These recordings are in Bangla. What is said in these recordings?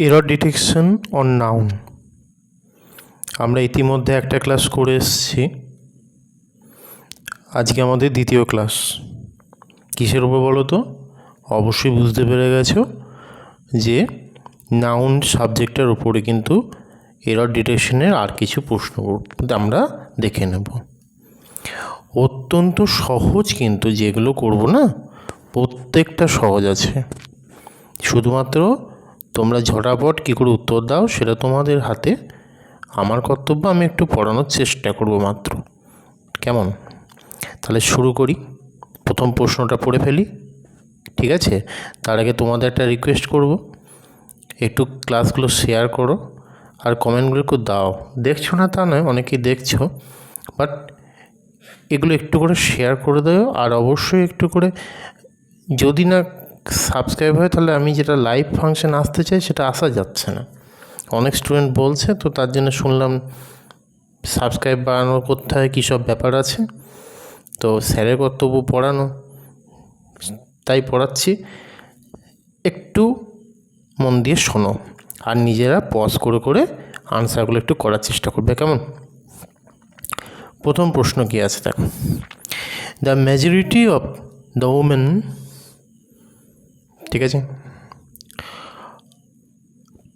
Error detection on noun. আমরা ইতিমধ্যে একটা ক্লাস করে এসেছি, আজকে আমাদের দ্বিতীয় ক্লাস। কিসের উপর বলো তো? অবশ্যই বুঝতে পেরে গেছো যে নাউন সাবজেক্টের উপরে কিন্তু এরর ডিটেকশনের আর কিছু প্রশ্ন আমরা দেখে নেব। অত্যন্ত সহজ, কিন্তু যেগুলো করব না প্রত্যেকটা সহজ আছে, শুধুমাত্র তোমরা ঝটাপট কী করে উত্তর দাও সেটা তোমাদের হাতে। আমার কর্তব্য আমি একটু পড়ানোর চেষ্টা করব মাত্র। কেমন? তাহলে শুরু করি। প্রথম প্রশ্নটা পড়ে ফেলি, ঠিক আছে? তার আগে তোমাদের একটা রিকোয়েস্ট করব, একটু ক্লাসগুলো শেয়ার করো আর কমেন্টগুলো একটু দাও। দেখছো না তা নয়, অনেকেই দেখছো, বাট এগুলো একটু করে শেয়ার করে দাও। আর অবশ্যই একটু করে, যদি না সাবস্ক্রাইব হয় তাহলে আমি যেটা লাইভ ফাংশন আসতে চাই সেটা আসা যাচ্ছে না। অনেক স্টুডেন্ট বলছে, তো তার জন্য শুনলাম সাবস্ক্রাইব বাড়ানো করতে হয়, কী সব ব্যাপার আছে। তো স্যারের কর্তব্য পড়ানো, তাই পড়াচ্ছি। একটু মন দিয়ে শোনো আর নিজেরা পজ করে করে আনসারগুলো একটু করার চেষ্টা করবে, কেমন? প্রথম প্রশ্ন কী আছে দেখো। The majority of the women, ঠিক আছে,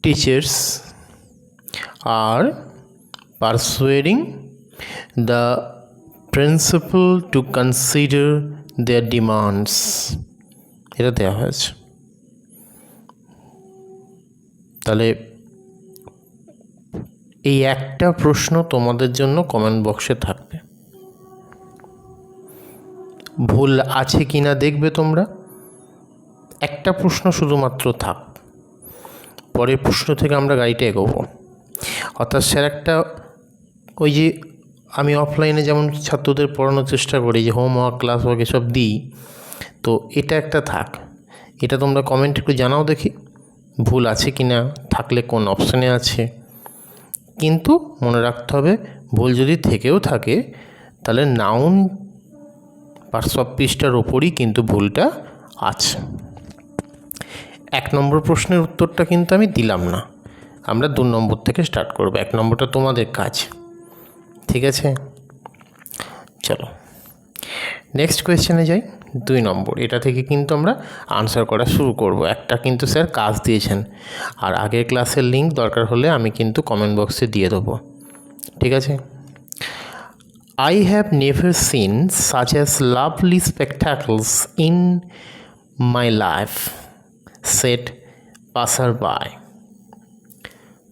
teachers are persuading the principal to consider their demands, এটা দেওয়া হয়েছে। তাহলে এই একটা প্রশ্ন তোমাদের জন্য কমেন্ট বক্সে থাকবে, ভুল আছে কি না দেখবে তোমরা। একটা প্রশ্ন শুধুমাত্র থাক, পরের প্রশ্ন থেকে আমরা গাড়িটা এগোবো। অর্থাৎ স্যার একটা, ওই যে আমি অফলাইনে যেমন ছাত্রদের পড়ানোর চেষ্টা করি, যে হোমওয়ার্ক ক্লাস ওয়ার্ক এসব দিই, তো এটা একটা থাক। এটা তোমরা কমেন্ট একটু জানাও দেখি ভুল আছে কি না, থাকলে কোন অপশানে আছে। কিন্তু মনে রাখতে হবে, ভুল যদি থেকেও থাকে তাহলে নাউন পার্টস অফ স্পিচটার ওপরই কিন্তু ভুলটা আছে। 1 নম্বর প্রশ্নের উত্তরটা কিন্তু আমি দিলাম না, আমরা 2 নম্বর থেকে স্টার্ট করব। 1 নম্বরটা তোমাদের কাজ, ঠিক আছে? চলো নেক্সট কোয়েশ্চেনে যাই। 2 নম্বর, এটা থেকে কিন্তু আমরা আনসার করা শুরু করব। একটা কিন্তু স্যার কাজ দিয়েছেন, আর আগের ক্লাসের লিঙ্ক দরকার হলে আমি কিন্তু কমেন্ট বক্সে দিয়ে দেবো, ঠিক আছে? I have never seen such as lovely spectacles in my life, said passerby.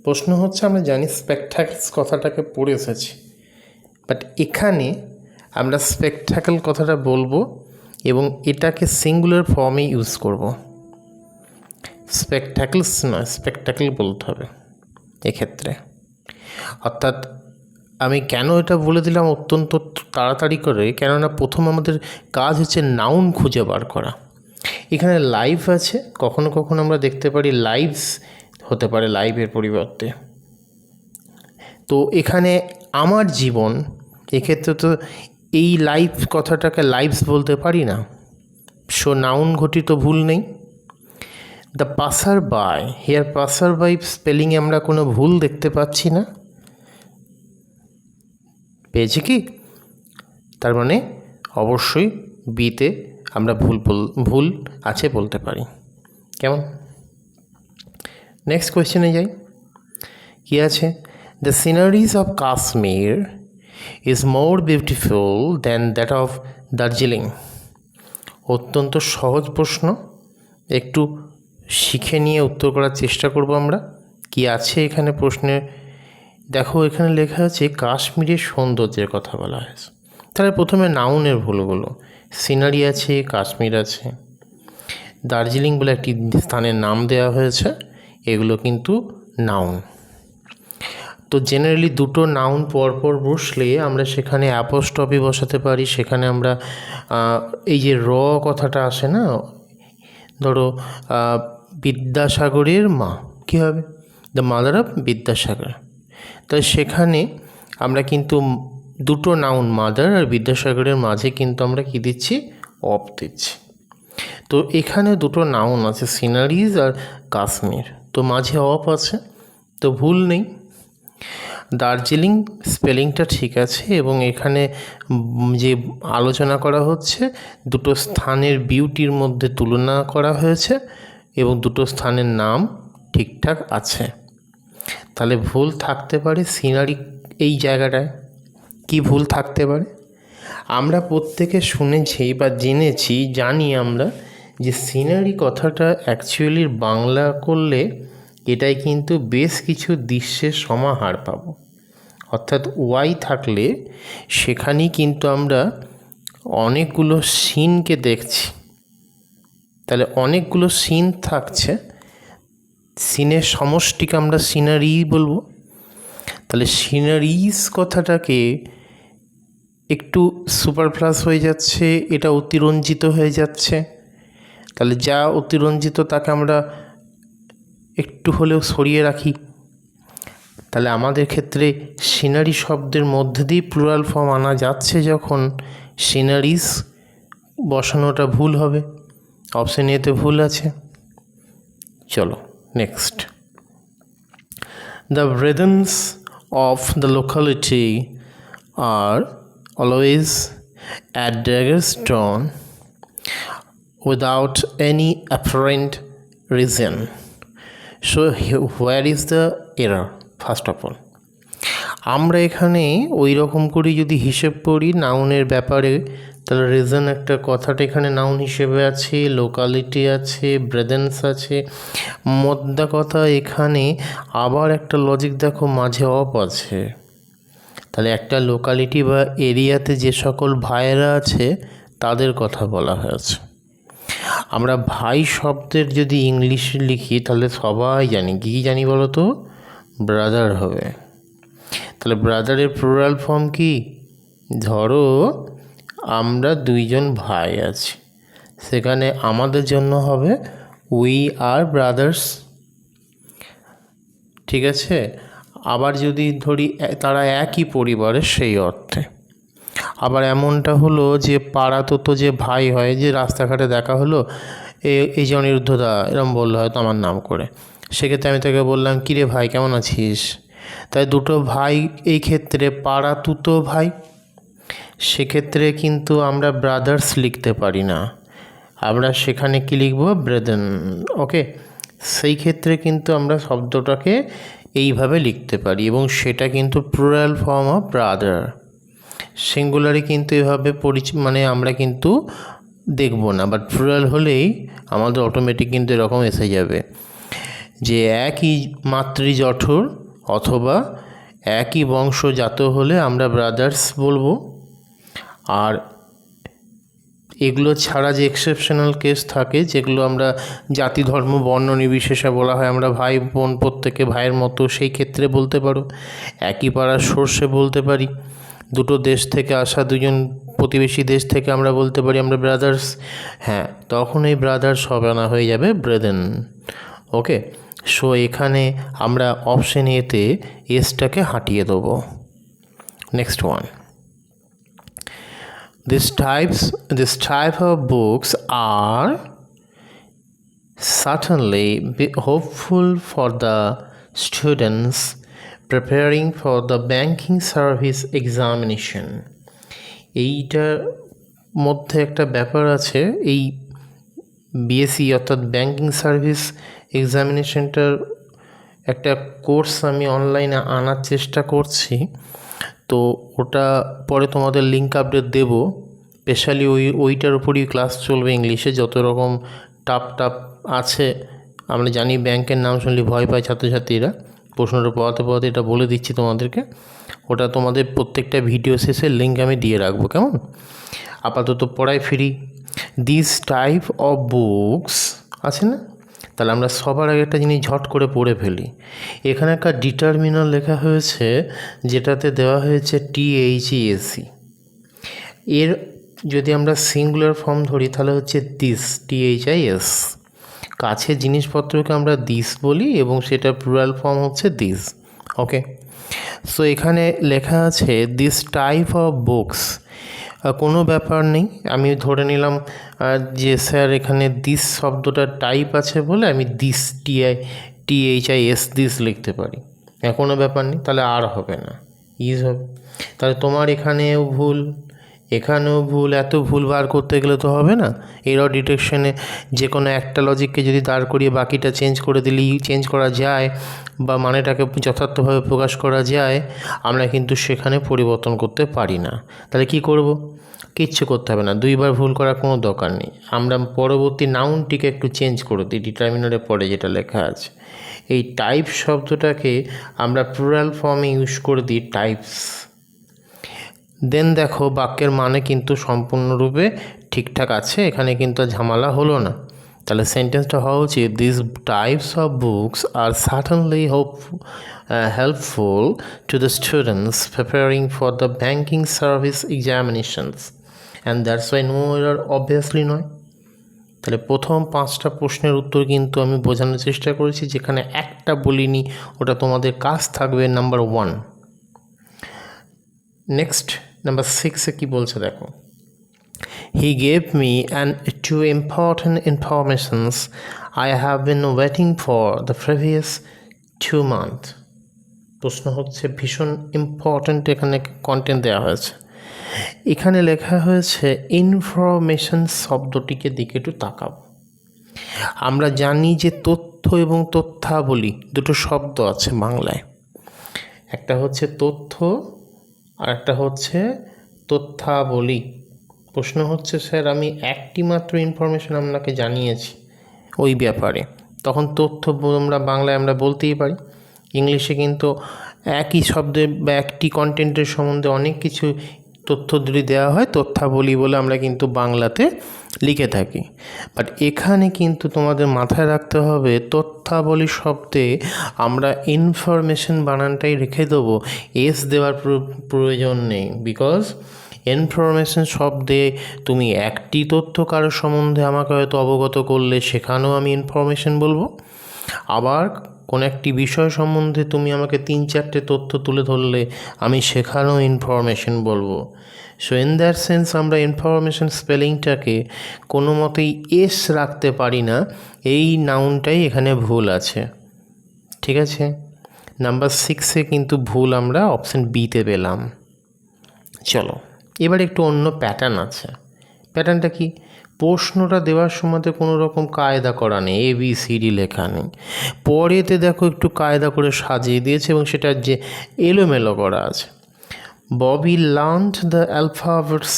প্রশ্ন হচ্ছে, আমরা জানি স্পেকট্যাকলস কথাটাকে পড়ে এসেছি, বাট এখানে আমরা স্পেকট্যাকল কথাটা বলবো এবং এটাকে সিঙ্গুলার ফর্মে ইউজ করব। স্পেকট্যাকলস নয়, স্পেকট্যাকল বলতে হবে এক্ষেত্রে। অর্থাৎ আমি কেন এটা বলে দিলাম অত্যন্ত তাড়াতাড়ি করে, কেননা প্রথম আমাদের কাজ হচ্ছে নাউন খুঁজে বার করা। এখানে লাইভ আছে, কখনো কখনো আমরা দেখতে পারি লাইভস হতে পারে লাইভের পরিবর্তে। তো এখানে আমার জীবন, এক্ষেত্রে তো এই লাইভ কথাটাকে লাইভস বলতে পারি না, সো নাউন ঘটিত ভুল নেই। The passer by, here passer by স্পেলিংয়ে আমরা কোনো ভুল দেখতে পাচ্ছি না, পেয়েছি কি? তার মানে অবশ্যই বিতে আমরা ভুল আছে বলতে পারি, কেমন? নেক্সট কোয়েশ্চেনে যাই। কি আছে? The sceneries of Kashmir is more beautiful than that of Darjeeling. অত্যন্ত সহজ প্রশ্ন, একটু শিখে নিয়ে উত্তর করার চেষ্টা করব আমরা। কি আছে এখানে প্রশ্নে দেখো, এখানে লেখা আছে কাশ্মীরের সৌন্দর্যের কথা বলা হয়েছে। তাহলে প্রথমে নাউনের ভুলগুলো, সিনারি আছে, কাশ্মীর আছে, দার্জিলিং বলে একটি স্থানের নাম দেওয়া হয়েছে, এগুলো কিন্তু নাউন। তো জেনারেলি দুটো নাউন পরপর বসলে আমরা সেখানে অ্যাপোস্ট্রফি বসাতে পারি। সেখানে আমরা এই যে র কথাটা আসে না, ধরো বিদ্যাসাগরের মা, কী হবে? The mother of Vidyasagar. তাই সেখানে আমরা কিন্তু দুটো নাউন মাদার আর বিদ্যাসাগরের মাঝে কিন্তু আমরা কী দিচ্ছি? অফ দিচ্ছি। তো এখানে দুটো নাউন আছে, সিনারিজ আর কাশ্মীর। তো তো মাঝে অফ আছে, তো ভুল নেই। দার্জিলিং স্পেলিংটা ঠিক আছে, এবং এখানে যে আলোচনা করা হচ্ছে দুটো স্থানের বিউটির মধ্যে তুলনা করা হয়েছে এবং দুটো স্থানের নাম ঠিকঠাক আছে। তাহলে ভুল থাকতে পারে সিনারি, এই জায়গাটায় কি ভুল থাকতে পারে? আমরা প্রত্যেকে শুনেছি বা জেনেছি, জানি আমরা যে সিনারি কথাটা অ্যাকচুয়ালি বাংলা করলে এটাই কিন্তু বেশ কিছু দৃশ্যের সমাহার পাবো। অর্থাৎ ওয়াই থাকলে সেখানেই কিন্তু আমরা অনেকগুলো সিনকে দেখছি। তাহলে অনেকগুলো সিন থাকছে, সিনের সমষ্টিকে আমরা সিনারি বলবো। তাহলে সিনারিজ কথাটাকে একটু সুপারফ্লাস হয়ে যাচ্ছে, এটা অতিরঞ্জিত হয়ে যাচ্ছে। তাহলে যা অতিরঞ্জিত তাকে আমরা একটু হলেও সরিয়ে রাখি। তাহলে আমাদের ক্ষেত্রে সিনারি শব্দের মধ্যে দিয়ে প্লুরাল ফর্ম আনা যাচ্ছে, যখন সিনারিজ বসানোটা ভুল হবে। অপশন এতে ভুল আছে। চলো next. The rhythms of the locality are always at dagger's tone without any apparent reason. So where is the error? First of all আমরা এখানে ওই রকম করে যদি হিসেব করি নাউনের ব্যাপারে, তাহলে রিজন একটা কথাটা এখানে নাউন হিসেবে আছে, লোকালিটি আছে, ব্রেদেন্স আছে, মোদ্দা কথা এখানে আবার একটা লজিক দেখো, মাঝে অফ আছে। তাহলে একটা লোকালিটি বা এরিয়াতে যে সকল ভাইয়েরা আছে তাদের কথা বলা হয়েছে। আমরা ভাই শব্দের যদি ইংলিশে লিখি তাহলে সবাই জানি, কী জানি বলো তো? ব্রাদার হবে। তাহলে ব্রাদারের প্লুরাল ফর্ম কি? ধরো আমরা দুইজন ভাই আছি, সেখানে আমাদের জন্য হবে উই আর ব্রাদার্স। ঠিক আছে। আবার যদি ধরি তারা একই পরিবারের, সেই অর্থে। আবার এমনটা হলো যে পাড়াতো তো যে ভাই হয়, যে রাস্তাঘাটে দেখা হলো, এই যে অনিরুদ্ধদা এরম বললো হয়তো আমার নাম করে, সেক্ষেত্রে আমি তাকে বললাম, কিরে ভাই কেমন আছিস? তাই দুটো ভাই এই ক্ষেত্রে পাড়াতুতো ভাই, সেক্ষেত্রে কিন্তু আমরা ব্রাদার্স লিখতে পারি না, আমরা সেখানে কি লিখব? ব্রেদেন। ওকে, সেই ক্ষেত্রে কিন্তু আমরা শব্দটাকে এইভাবে লিখতে পারি, এবং সেটা কিন্তু প্লুরাল ফর্ম অফ ব্রাদার। সিঙ্গুলারে কিন্তু এভাবে মানে আমরা কিন্তু দেখব না, বাট প্লুরাল হলেই আমাদের অটোমেটিক কিন্তু এরকম এসে যাবে যে একই মাতৃজঠর অথবা একই বংশজাত হলে আমরা ব্রাদার্স বলবো। আর এগুলো ছাড়া যে এক্সেপশনাল কেস থাকে, যেগুলো আমরা জাতি ধর্ম বর্ণ নির্বিশেষে বলা হয়, আমরা ভাই বোন প্রত্যেকে ভাইয়ের মতো, সেই ক্ষেত্রে বলতে পারো। একই পাড়ার সর্ষে বলতে পারি। দুটো দেশ থেকে আসা, দুজন প্রতিবেশী দেশ থেকে আমরা বলতে পারি আমরা ব্রাদার্স। হ্যাঁ, তখন এই ব্রাদার্স হবে না, হয়ে যাবে ব্রেদেন। ওকে, সো এখানে আমরা অপশন এতে এসটাকে হাঁটিয়ে দেবো। Next one. This type of books are certainly hopeful for the students preparing for the banking service examination. এইটার মধ্যে একটা ব্যাপার আছে, এই বিএসসি অর্থাৎ ব্যাংকিং সার্ভিস এক্সামিনেশনটার একটা কোর্স আমি অনলাইনে আনার চেষ্টা করছি। তো ওটা পরে তোমাদের লিঙ্ক আপডেট দেবো। স্পেশালি ওইটার উপরই ক্লাস চলবে ইংলিশে। যত রকম টাপ আছে, আমরা জানি ব্যাংকের নাম শুনলে ভয় পায় ছাত্রছাত্রীরা, প্রশ্নটা পড়াতে এটা বলে দিচ্ছি তোমাদেরকে। ওটা তোমাদের প্রত্যেকটা ভিডিও শেষে লিঙ্ক আমি দিয়ে রাখবো, কেমন? আপাতত পড়াই free. This type of books আছে না, তাহলে আমরা সবার আগে একটা জিনিস ঝট করে পড়ে ফেলি। এখানে একটা ডিটারমিনার লেখা হয়েছে, যেটাতে দেওয়া হয়েছে THESC। এর যদি আমরা সিঙ্গুলার ফর্ম ধরি তাহলে হচ্ছে দিস, THIS। কাছের জিনিসপত্রকে আমরা দিস বলি, এবং সেটা প্লুরাল ফর্ম হচ্ছে দিস। ওকে, সো এখানে লেখা আছে দিস টাইপ অফ বুকস। কোনো ব্যাপার নেই, আমি ধরে নিলাম যে স্যার এখানে দিস শব্দটা টাইপ আছে বলে আমি দিস THIS দিস লিখতে পারি, কোনো ব্যাপার নেই, তাহলে আর হবে না, ইজ হবে। তাহলে তোমার এখানেও ভুল, এখানেও ভুল, এত ভুল বার করতে গেলে তো হবে না। এরর ডিটেকশনে যে কোনো একটা লজিককে যদি দাঁড় করিয়ে বাকিটা চেঞ্জ করে দিলেই চেঞ্জ করা যায় বা মানেটাকে যথার্থভাবে প্রকাশ করা যায়, আমরা কিন্তু সেখানে পরিবর্তন করতে পারি না। তাহলে কি করব? কিচ্ছু করতে হবে না, দুইবার ভুল করার কোনো দরকার নেই। আমরা পরবর্তী নাউনটিকে একটু চেঞ্জ করে দিই, ডিটারমিনারের পরে যেটা লেখা আছে। এই টাইপ শব্দটাকে আমরা প্লুরাল ফর্মে ইউজ করে দিই, টাইপস। দেন দেখো বাক্যের মানে কিন্তু সম্পূর্ণরূপে ঠিকঠাক আছে, এখানে কিন্তু ঝামেলা হলো না। তাহলে সেন্টেন্সটা হওয়া উচিত, this types of books are certainly helpful to the students preparing for the banking service examinations and that's why no error, obviously নয়। তাহলে প্রথম 5টা প্রশ্নের উত্তর কিন্তু আমি বোঝানোর চেষ্টা করেছি, যেখানে একটা বলিনি, ওটা তোমাদের কাজ থাকবে নাম্বার 1। নেক্সট নাম্বার 6-এ কী বলছে দেখো, he gave me and 2 important informations I have been waiting for the previous 2 months। প্রশ্ন হচ্ছে ভীষণ ইম্পর্ট্যান্ট, এখানে কন্টেন্ট দেওয়া হয়েছে। এখানে লেখা হয়েছে ইনফরমেশন শব্দটিকে দিকে একটু তাকাবো। আমরা জানি যে তথ্য এবং তথ্যাবলী দুটো শব্দ আছে বাংলায়, একটা হচ্ছে তথ্য আর একটা হচ্ছে তথ্যাবলী। প্রশ্ন হচ্ছে স্যার আমি একটি মাত্র ইনফরমেশন আপনাকে জানিয়েছি ওই ব্যাপারে, তখন তথ্য আমরা বাংলায় আমরা বলতেই পারি। ইংলিশে কিন্তু একই শব্দে বা একটি কন্টেন্টের সম্বন্ধে অনেক কিছু তথ্য যদি দেওয়া হয় তথ্যাবলী বলে আমরা কিন্তু বাংলাতে লিখে থাকি। বাট এখানে কিন্তু তোমাদের মাথায় রাখতে হবে তথ্যাবলী শব্দে আমরা ইনফরমেশন বানানটাই রেখে দেবো, এস দেওয়ার প্রয়োজন নেই। বিকজ ইনফরমেশন শব্দে তুমি একটি তথ্য কারোর সম্বন্ধে আমাকে হয়তো অবগত করলে সেখানেও আমি ইনফরমেশন বলবো, আবার কোনো একটি বিষয় সম্বন্ধে তুমি আমাকে 3-4টে তথ্য তুলে ধরলে আমি সেখানেও ইনফরমেশন বলবো। সো ইন দ্যাট সেন্স আমরা ইনফরমেশন স্পেলিংটাকে কোনো মতেই এস রাখতে পারি না, এই নাউনটাই এখানে ভুল আছে। ঠিক আছে, নাম্বার 6-এ কিন্তু ভুল আমরা অপশান বিতে পেলাম। চলো এবার একটু অন্য প্যাটার্ন আছে। প্যাটার্নটা কি? প্রশ্নটা দেওয়ার সময়তে কোনো রকম কায়দা করা নেই, ABCD লেখা নেই, পরেতে দেখো একটু কায়দা করে সাজিয়ে দিয়েছে এবং সেটা যে এলোমেলো করা আছে। Bobby learned the alphabets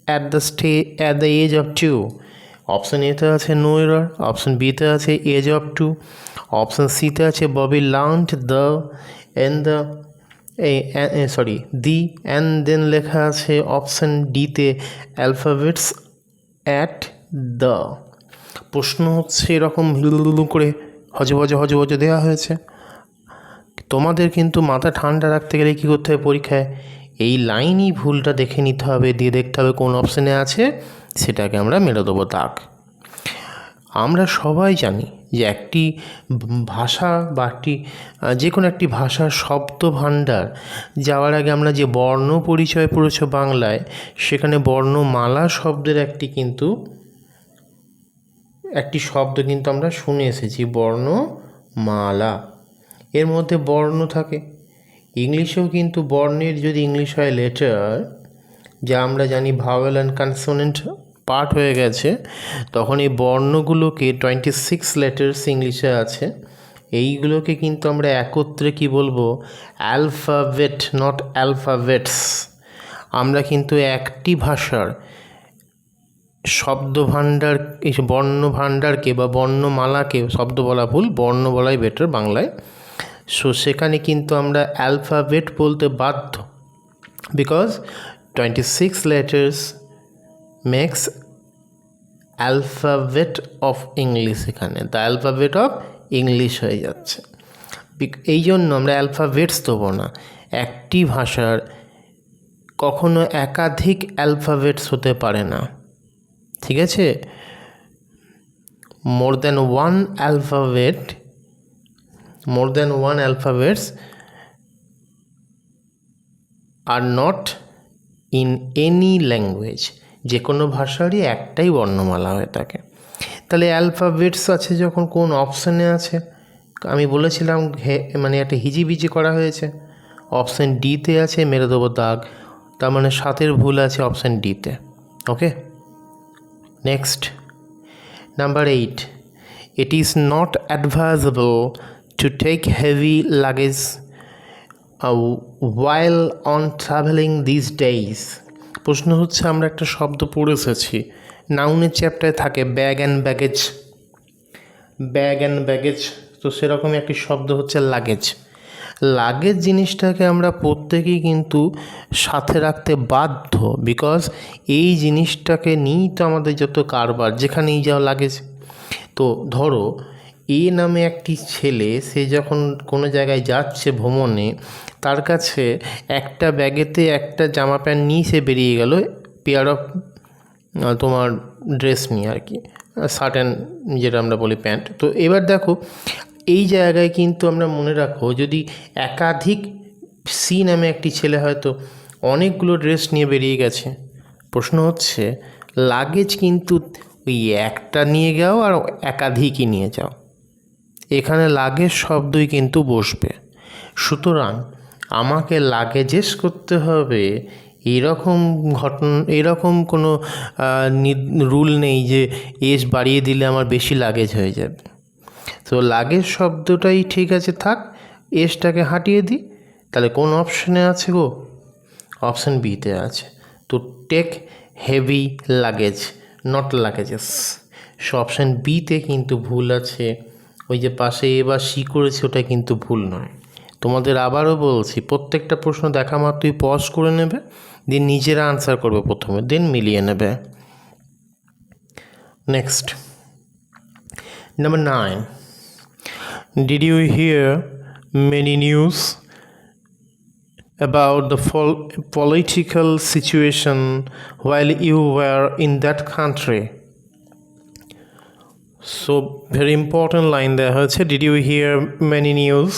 at the age of 2। Option এতে আছে নো এরর, অপশান বিতে আছে এজ অফ 2, অপশান সিতে আছে Bobby learned the the, and then লেখা আছে অপশান ডিতে অ্যালফাবেটস অ্যাট দ্য। প্রশ্ন হচ্ছে এরকম হিলুলুলু করে হজবজ দেওয়া হয়েছে। তোমাদের কিন্তু মাথা ঠান্ডা রাখতে গেলে কী করতে হবে পরীক্ষায়, এই লাইনই ভুলটা দেখে নিতে হবে, দিয়ে দেখতে হবে কোন অপশানে আছে, সেটাকে আমরা মেরে দেবো দাগ। আমরা সবাই জানি যে একটি ভাষা বা যে কোনো একটি ভাষার শব্দ ভাণ্ডার যাওয়ার আগে আমরা যে বর্ণ পরিচয় পড়েছি বাংলায়, সেখানে বর্ণমালা শব্দের একটি শব্দ কিন্তু আমরা শুনে এসেছি, বর্ণমালা। এর মধ্যে বর্ণ থাকে। ইংলিশেও কিন্তু বর্ণের যদি ইংলিশ হয় লেটার, যা আমরা জানি ভাওয়েল অ্যান্ড কনসোনেন্ট পার্ট হয়ে গেছে, তখন এই বর্ণগুলোকে 26 লেটার্স ইংলিশে আছে, এইগুলোকে কিন্তু আমরা একত্রে কি বলবো, অ্যালফাবেট, নট অ্যালফাবেটস। আমরা কিন্তু একটি ভাষার শব্দ ভাণ্ডার, এই বর্ণ ভাণ্ডারকে বা বর্ণমালাকে, শব্দ বলা ভুল, বর্ণ বলাই বেটার বাংলায়। সো সেখানে কিন্তু আমরা অ্যালফাবেট বলতে বাধ্য, because 26 letters makes alphabet of English, এখানে দ্য অ্যালফাবেট অফ ইংলিশ হয়ে যাচ্ছে। এই জন্য আমরা অ্যালফাবেটস দেবো না। একটি ভাষার কখনো একাধিক অ্যালফাবেটস হতে পারে না, ঠিক আছে? more than one alphabets are not in any language। যে কোনো ভাষারই একটাই বর্ণমালা হয়ে থাকে। তাহলে অ্যালফাবেটস আছে যখন কোন অপশানে আছে, আমি বলেছিলাম মানে একটা হিজিবিজি করা হয়েছে। অপশান ডিতে আছে, মেরে দেবো দাগ। তার মানে 7 ভুল আছে অপশান ডিতে। ওকে, next number 8, it is not advisable to take heavy luggage while on traveling these days. প্রশ্ন হচ্ছে, আমরা একটা শব্দ পড়ে এসেছি, নাউনের চ্যাপ্টারে থাকে bag and baggage. Bag and baggage, তো সেরকমই একটি শব্দ হচ্ছে লাগেজ। লাগেজ জিনিসটাকে আমরা প্রত্যেকেই কিন্তু সাথে রাখতে বাধ্য, বিকজ এই জিনিসটাকে নিয়েই তো আমাদের যত কারবার, যেখানেই যাও লাগেজ। তো ধরো এ নামে একটি ছেলে, সে যখন কোনো জায়গায় যাচ্ছে ভ্রমণে, তার কাছে একটা ব্যাগেতে একটা জামা প্যান্ট নিয়ে সে বেরিয়ে গেল, পেয়ার অফ তোমার ড্রেস নিয়ে আর কি, শার্ট অ্যান্ড যেটা আমরা বলি প্যান্ট। তো এবার দেখো এই জায়গায় কিন্তু আমরা মনে রাখো, যদি একাধিক সি নামে একটি ছেলে হয়তো অনেকগুলো ড্রেস নিয়ে বেরিয়ে গেছে, প্রশ্ন হচ্ছে লাগেজ কিন্তু ওই একটা নিয়ে যাও আর একাধিকই নিয়ে যাও, এখানে লাগেজ শব্দই কিন্তু বসবে। সুতরাং আমাকে লাগেজেস করতে হবে, এরকম ঘটনা, এরকম কোনো রুল নেই যে এস বাড়িয়ে দিলে আমার বেশি লাগেজ হয়ে যাবে। তো লাগেজ শব্দটাই ঠিক আছে, থাক, এসটাকে হাঁটিয়ে দিই। তাহলে কোন অপশানে আছে গো? অপশান বিতে আছে। তো take heavy luggage, not luggages. So option বিতে কিন্তু ভুল আছে। ওই যে পাশে এ বা সি করেছে, ওটা কিন্তু ভুল নয়। তোমাদের আবারও বলছি, প্রত্যেকটা প্রশ্ন দেখা মাত্রই পজ করে নেবে, দেন নিজেরা আনসার করবে প্রথমে, দেন মিলিয়ে নেবে। Next number 9, did you hear many news about the political situation while you were in that country? So very important line there হচ্ছে, did you hear many news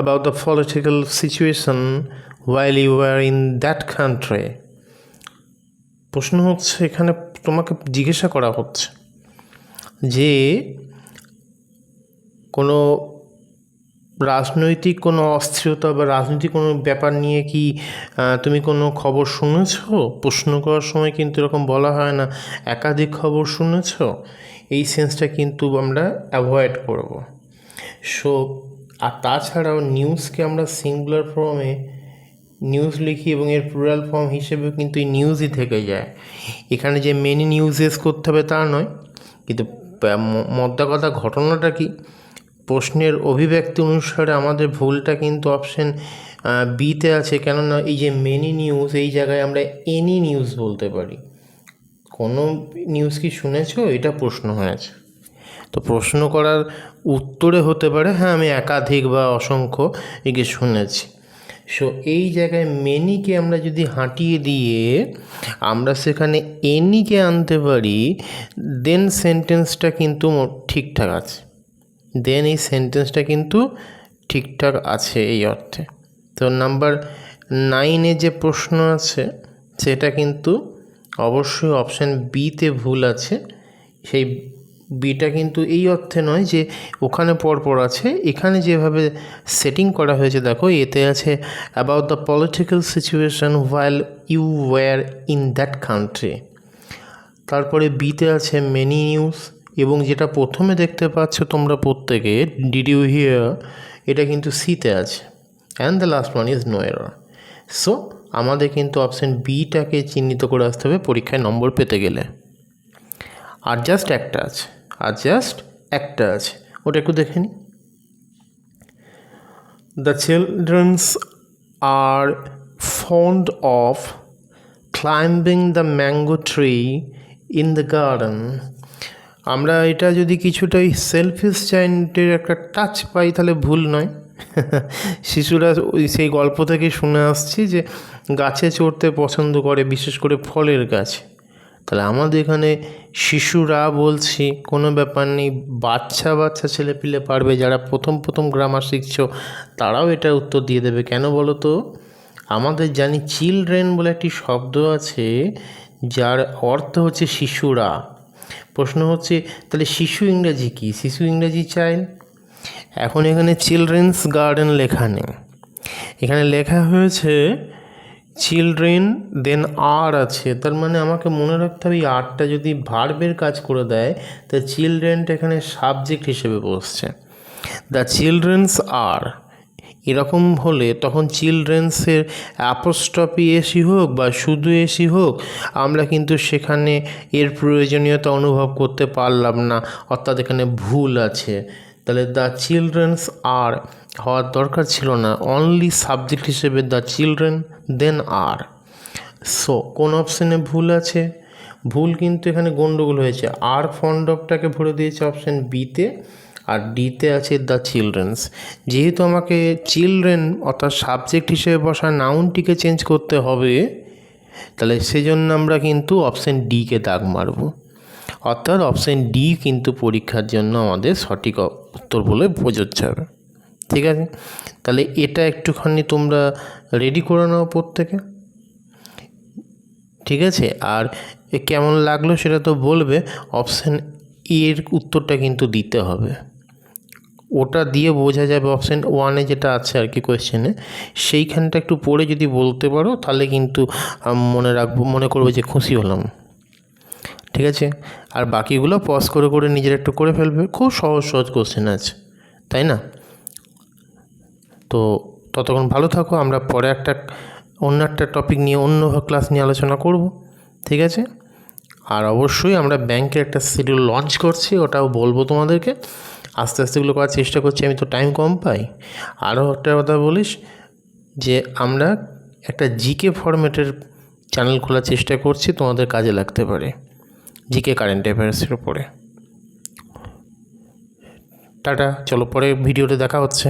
about the political situation while you were in that country? প্রশ্ন হচ্ছে, এখানে তোমাকে জিজ্ঞাসা করা হচ্ছে যে কোনো রাজনৈতিক কোনো অস্থিরতা বা রাজনৈতিক কোনো ব্যাপার নিয়ে কি তুমি কোনো খবর শুনেছ? প্রশ্ন করার সময় কিন্তু এরকম বলা হয় না একাধিক খবর শুনেছ, এই সেন্সটা কিন্তু আমরা অ্যাভয়েড করব। সো আর তাছাড়াও নিউজকে আমরা সিঙ্গুলার ফর্মে নিউজ লিখি এবং এর প্লুরাল ফর্ম হিসেবে কিন্তু এই নিউজই থেকে যায়। এখানে যে মেনি নিউজেস করতে হবে তা নয়, কিন্তু মোদ্দা কথা ঘটনাটা কি, প্রশ্নের অভিব্যক্তি অনুসারে আমাদের ভুলটা কিন্তু অপশান বিতে আছে। কেননা এই যে মেনি নিউজ, এই জায়গায় আমরা এনি নিউজ বলতে পারি। কোনো নিউজ কি শুনেছো, এটা প্রশ্ন হয়েছে। তো প্রশ্ন করার উত্তরে হতে পারে হ্যাঁ আমি একাধিক বা অসংখ্য একে শুনেছি। সো এই জায়গায় মেনিকে আমরা যদি হাঁটিয়ে দিয়ে আমরা সেখানে এনিকে আনতে পারি, দেন সেন্টেন্সটা কিন্তু ঠিকঠাক আছে, দেন এই সেন্টেন্সটা কিন্তু ঠিকঠাক আছে এই অর্থে। তো নাম্বার 9 যে প্রশ্ন আছে সেটা কিন্তু অবশ্যই অপশান বিতে ভুল আছে। সেই বিটা কিন্তু এই অর্থে নয় যে ওখানে পরপর আছে, এখানে যেভাবে সেটিং করা হয়েছে দেখো, এতে আছে about the political situation while you were in that country, তারপরে বিতে আছে মেনি নিউজ, এবং যেটা প্রথমে দেখতে পাচ্ছ তোমরা প্রত্যেকে ডিড ইউ হিয়ার, এটা কিন্তু সিতে আছে, and the last one is no error. So আমাদের কিন্তু অপশান বিটাকে চিহ্নিত করে আসতে হবে পরীক্ষায় নম্বর পেতে গেলে। আর জাস্ট একটা আছে, ওটা একটু দেখে নিই। The children's are fond of climbing the mango tree in the garden. আমরা এটা যদি কিছুটা ওই সেলফিশ চাইল্ডের একটা টাচ পাই তাহলে ভুল নয়। শিশুরা ওই সেই গল্প থেকে শুনে আসছি যে গাছে চড়তে পছন্দ করে, বিশেষ করে ফলের গাছে। তাহলে আমাদের এখানে শিশুরা বলছি, কোনো ব্যাপার নেই, বাচ্চা ছেলেপিলে পারবে, যারা প্রথম গ্রামার শিখছো তারাও এটা উত্তর দিয়ে দেবে। কেন বলো তো, আমাদের জানি চিলড্রেন বলে একটি শব্দ আছে যার অর্থ হচ্ছে শিশুরা। প্রশ্ন হচ্ছে তাহলে শিশু ইংরাজি কি? শিশু ইংরাজি চাইল্ড। এখন এখানে চিলড্রেন্স গার্ডেন লেখা নেই, এখানে লেখা হয়েছে চিলড্রেন দেন আর আছে। তার মানে আমাকে মনে রাখতে হবে এই আরটা যদি ভার্বের কাজ করে দেয় তা চিলড্রেনটা এখানে সাবজেক্ট হিসেবে বসছে। দ্য চিলড্রেন্স আর এরকম হলে তখন চিলড্রেন্সের অ্যাপোস্ট্রফি এসি হোক বা শুধু এসি হোক আমরা কিন্তু সেখানে এর প্রয়োজনীয়তা অনুভব করতে পারলাম না, অর্থাৎ এখানে ভুল আছে। তাহলে দ্য চিলড্রেন্স আর হওয়ার দরকার ছিল না, অনলি সাবজেক্ট হিসেবে the children then are. So কোন অপশানে ভুল আছে? ভুল কিন্তু এখানে গণ্ডগোল হয়েছে, আর ফন্ড অফটাকে ভরে দিয়েছে অপশান বিতে, আর ডিতে আছে দ্য চিলড্রেন্স। যেহেতু আমাকে চিলড্রেন অর্থাৎ সাবজেক্ট হিসেবে বসা নাউনটিকে চেঞ্জ করতে হবে, তাহলে সেজন্য আমরা কিন্তু অপশান ডিকে দাগ মারব, অর্থাৎ অপশান ডি কিন্তু পরীক্ষার জন্য আমাদের সঠিক উত্তর বলে প্রযোজ্য হবে। ঠিক আছে, তাহলে এটা একটুখানি তোমরা রেডি করে নাও প্রত্যেকে। ঠিক আছে, আর কেমন লাগলো সেটা তো বলবে। অপশান এর উত্তরটা কিন্তু দিতে হবে, ওটা দিয়ে বোঝা যাবে অপশান ওয়ানে যেটা আছে আর কি কোয়েশ্চেনে, সেইখানটা একটু পড়ে যদি বলতে পারো তাহলে কিন্তু মনে করবো যে খুশি হলাম। ঠিক আছে, আর বাকিগুলো পজ করে করে নিজের একটু করে ফেলবে, খুব সহজ সহজ কোয়েশ্চেন আছে, তাই না? তো ততক্ষণ ভালো থাকো, আমরা পরে অন্য একটা টপিক নিয়ে অন্য ক্লাস নিয়ে আলোচনা করব। ঠিক আছে, আর অবশ্যই আমরা ব্যাংকের একটা শিডিউল লঞ্চ করছি, ওটাও বলবো তোমাদেরকে। আস্তে আস্তে এগুলো করার চেষ্টা করছি, আমি তো টাইম কম পাই। আরও একটা কথা বলিস যে আমরা একটা জিকে ফরম্যাটের চ্যানেল খোলার চেষ্টা করছি, তোমাদের কাজে লাগতে পারে, জিকে কারেন্ট অ্যাফেয়ার্সের উপরে। টাটা, চলো পরে ভিডিওতে দেখা হচ্ছে।